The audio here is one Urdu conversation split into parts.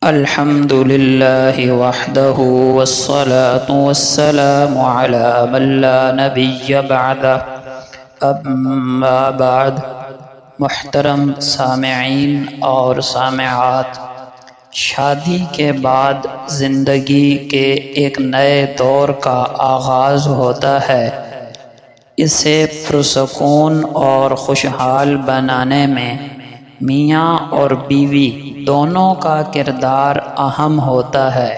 الحمد لله وحده والصلاة والسلام على من لا نبی بعده اما بعد۔ محترم سامعین اور سامعات، شادی کے بعد زندگی کے ایک نئے دور کا آغاز ہوتا ہے۔ اسے پرسکون اور خوشحال بنانے میں میاں اور بیوی دونوں کا کردار اہم ہوتا ہے،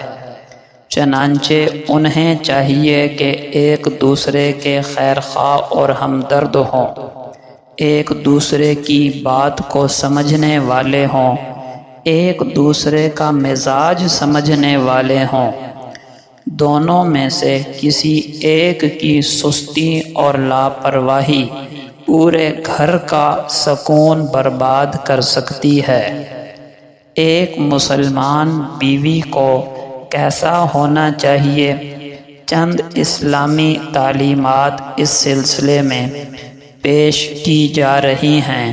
چنانچہ انہیں چاہیے کہ ایک دوسرے کے خیر خواہ اور ہمدرد ہوں، ایک دوسرے کی بات کو سمجھنے والے ہوں، ایک دوسرے کا مزاج سمجھنے والے ہوں۔ دونوں میں سے کسی ایک کی سستی اور لاپرواہی پورے گھر کا سکون برباد کر سکتی ہے۔ ایک مسلمان بیوی کو کیسا ہونا چاہیے؟ چند اسلامی تعلیمات اس سلسلے میں پیش کی جا رہی ہیں۔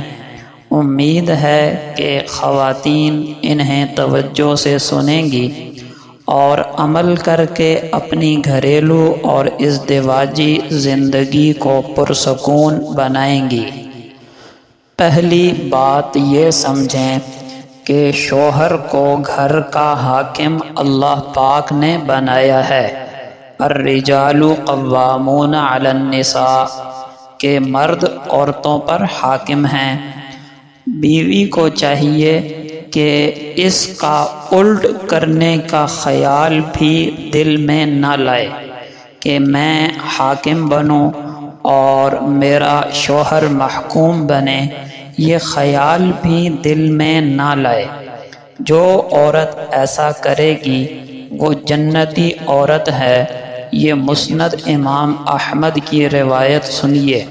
امید ہے کہ خواتین انہیں توجہ سے سنیں گی اور عمل کر کے اپنی گھریلو اور ازدواجی زندگی کو پرسکون بنائیں گی۔ پہلی بات یہ سمجھیں کہ شوہر کو گھر کا حاکم اللہ پاک نے بنایا ہے۔ الرجال قوامون علی النساء، کہ مرد عورتوں پر حاکم ہیں۔ بیوی کو چاہیے کہ اس کا الٹ کرنے کا خیال بھی دل میں نہ لائے کہ میں حاکم بنوں اور میرا شوہر محکوم بنے، یہ خیال بھی دل میں نہ لائے۔ جو عورت ایسا کرے گی وہ جنتی عورت ہے۔ یہ مسند امام احمد کی روایت سنیے۔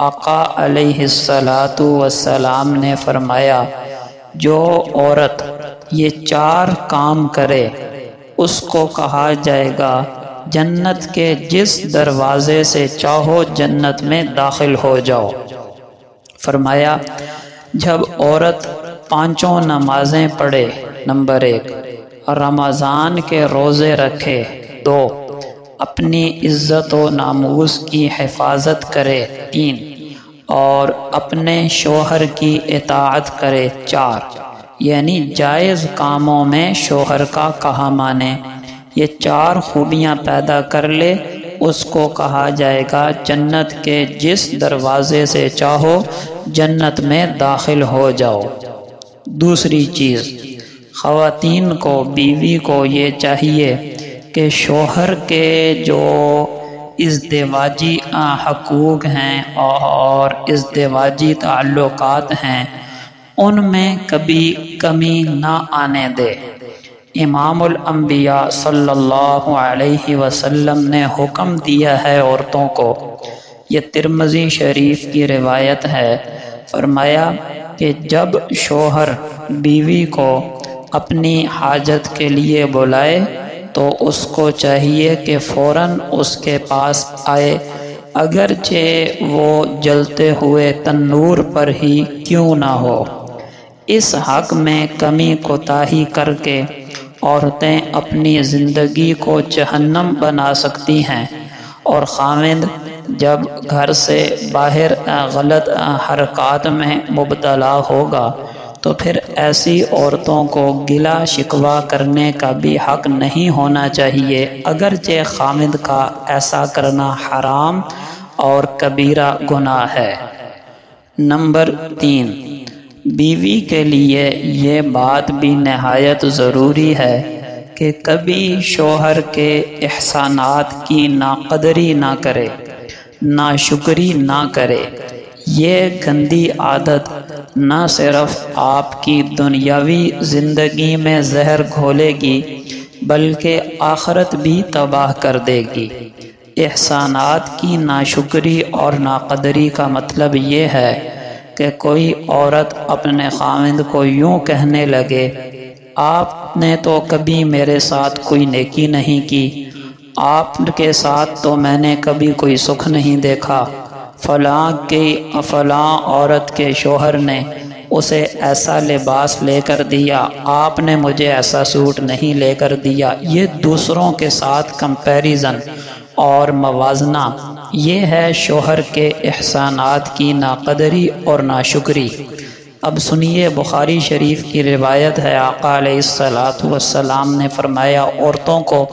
آقا علیہ السلام نے فرمایا، جو عورت یہ 4 کام کرے اس کو کہا جائے گا جنت کے جس دروازے سے چاہو جنت میں داخل ہو جاؤ۔ فرمایا، جب عورت 5 نمازیں پڑھے، نمبر 1، رمضان کے روزے رکھے، 2، اپنی عزت و ناموس کی حفاظت کرے، 3، اور اپنے شوہر کی اطاعت کرے، 4، یعنی جائز کاموں میں شوہر کا کہا مانے، یہ 4 خوبیاں پیدا کر لے، اس کو کہا جائے گا جنت کے جس دروازے سے چاہو جنت میں داخل ہو جاؤ۔ دوسری چیز، خواتین کو، بیوی کو یہ چاہیے کہ شوہر کے جو ازدواجی حقوق ہیں اور ازدواجی تعلقات ہیں ان میں کبھی کمی نہ آنے دے۔ امام الانبیاء صلی اللہ علیہ وسلم نے حکم دیا ہے عورتوں کو، یہ ترمذی شریف کی روایت ہے، فرمایا کہ جب شوہر بیوی کو اپنی حاجت کے لیے بلائے تو اس کو چاہیے کہ فوراً اس کے پاس آئے، اگرچہ وہ جلتے ہوئے تنور پر ہی کیوں نہ ہو۔ اس حق میں کمی کوتاہی کر کے عورتیں اپنی زندگی کو جہنم بنا سکتی ہیں، اور خاوند جب گھر سے باہر غلط حرکات میں مبتلا ہوگا تو پھر ایسی عورتوں کو گلہ شکوہ کرنے کا بھی حق نہیں ہونا چاہیے، اگرچہ خاوند کا ایسا کرنا حرام اور کبیرہ گناہ ہے۔ نمبر 3، بیوی کے لیے یہ بات بھی نہایت ضروری ہے کہ کبھی شوہر کے احسانات کی ناقدری نہ کرے، ناشکری نہ کرے۔ یہ گندی عادت نہ صرف آپ کی دنیاوی زندگی میں زہر گھولے گی بلکہ آخرت بھی تباہ کر دے گی۔ احسانات کی ناشکری اور ناقدری کا مطلب یہ ہے کہ کوئی عورت اپنے خاوند کو یوں کہنے لگے، آپ نے تو کبھی میرے ساتھ کوئی نیکی نہیں کی، آپ کے ساتھ تو میں نے کبھی کوئی سکھ نہیں دیکھا، فلاں عورت کے شوہر نے اسے ایسا لباس لے کر دیا، آپ نے مجھے ایسا سوٹ نہیں لے کر دیا۔ یہ دوسروں کے ساتھ کمپیریزن اور موازنہ، یہ ہے شوہر کے احسانات کی ناقدری اور ناشکری۔ اب سنیے، بخاری شریف کی روایت ہے، آقا علیہ السلام نے فرمایا عورتوں کو،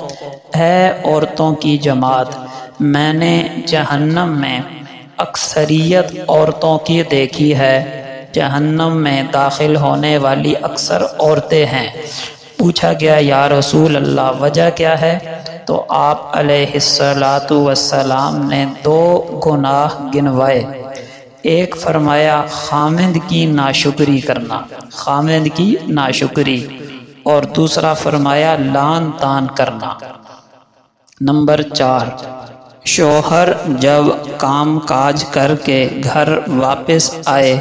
اے عورتوں کی جماعت، میں نے جہنم میں اکثریت عورتوں کی دیکھی ہے، جہنم میں داخل ہونے والی اکثر عورتیں ہیں۔ پوچھا گیا یا رسول اللہ وجہ کیا ہے؟ تو آپ علیہ السلام نے 2 گناہ گنوائے۔ ایک فرمایا خامند کی ناشکری کرنا، خامند کی ناشکری، اور دوسرا فرمایا لعن طعن کرنا۔ نمبر 4، شوہر جب کام کاج کر کے گھر واپس آئے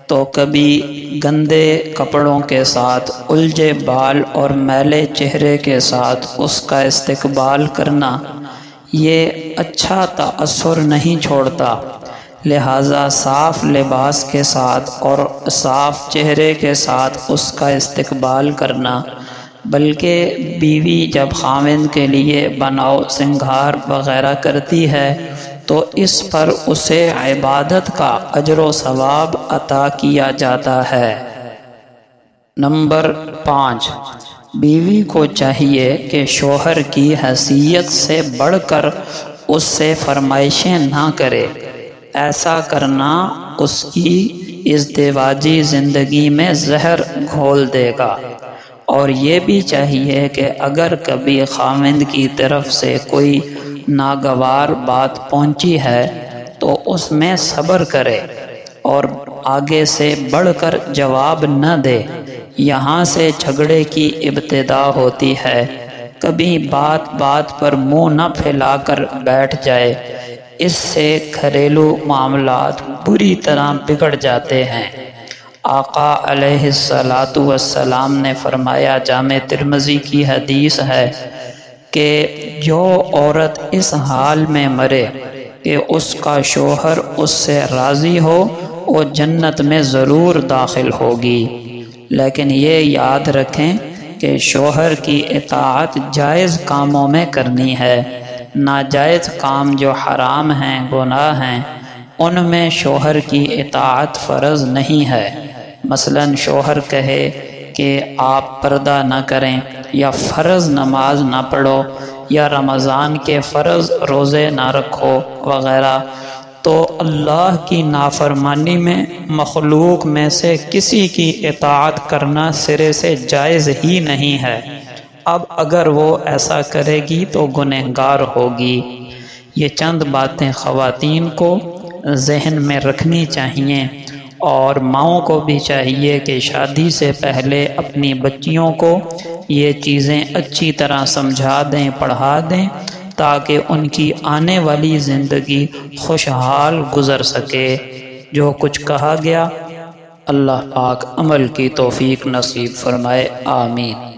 تو کبھی گندے کپڑوں کے ساتھ، الجھے بال اور میلے چہرے کے ساتھ اس کا استقبال کرنا یہ اچھا تاثر نہیں چھوڑتا، لہٰذا صاف لباس کے ساتھ اور صاف چہرے کے ساتھ اس کا استقبال کرنا، بلکہ بیوی جب خاوند کے لیے بناؤ سنگھار وغیرہ کرتی ہے تو اس پر اسے عبادت کا اجر و ثواب عطا کیا جاتا ہے۔ نمبر 5، بیوی کو چاہیے کہ شوہر کی حیثیت سے بڑھ کر اس سے فرمائشیں نہ کرے، ایسا کرنا اس کی ازدواجی زندگی میں زہر گھول دے گا۔ اور یہ بھی چاہیے کہ اگر کبھی خاوند کی طرف سے کوئی ناگوار بات پہنچی ہے تو اس میں صبر کرے اور آگے سے بڑھ کر جواب نہ دے، یہاں سے جھگڑے کی ابتدا ہوتی ہے۔ کبھی بات بات پر منہ نہ پھیلا کر بیٹھ جائے، اس سے گھریلو معاملات بری طرح بگڑ جاتے ہیں۔ آقا علیہ السلام نے فرمایا، جامع ترمذی کی حدیث ہے کہ جو عورت اس حال میں مرے کہ اس کا شوہر اس سے راضی ہو، وہ جنت میں ضرور داخل ہوگی۔ لیکن یہ یاد رکھیں کہ شوہر کی اطاعت جائز کاموں میں کرنی ہے، ناجائز کام جو حرام ہیں، گناہ ہیں، ان میں شوہر کی اطاعت فرض نہیں ہے۔ مثلاً شوہر کہے کہ آپ پردہ نہ کریں، یا فرض نماز نہ پڑھو، یا رمضان کے فرض روزے نہ رکھو وغیرہ، تو اللہ کی نافرمانی میں مخلوق میں سے کسی کی اطاعت کرنا سرے سے جائز ہی نہیں ہے۔ اب اگر وہ ایسا کرے گی تو گنہگار ہوگی۔ یہ چند باتیں خواتین کو ذہن میں رکھنی چاہیے، اور ماؤں کو بھی چاہیے کہ شادی سے پہلے اپنی بچیوں کو یہ چیزیں اچھی طرح سمجھا دیں، پڑھا دیں، تاکہ ان کی آنے والی زندگی خوشحال گزر سکے۔ جو کچھ کہا گیا اللہ پاک عمل کی توفیق نصیب فرمائے، آمین۔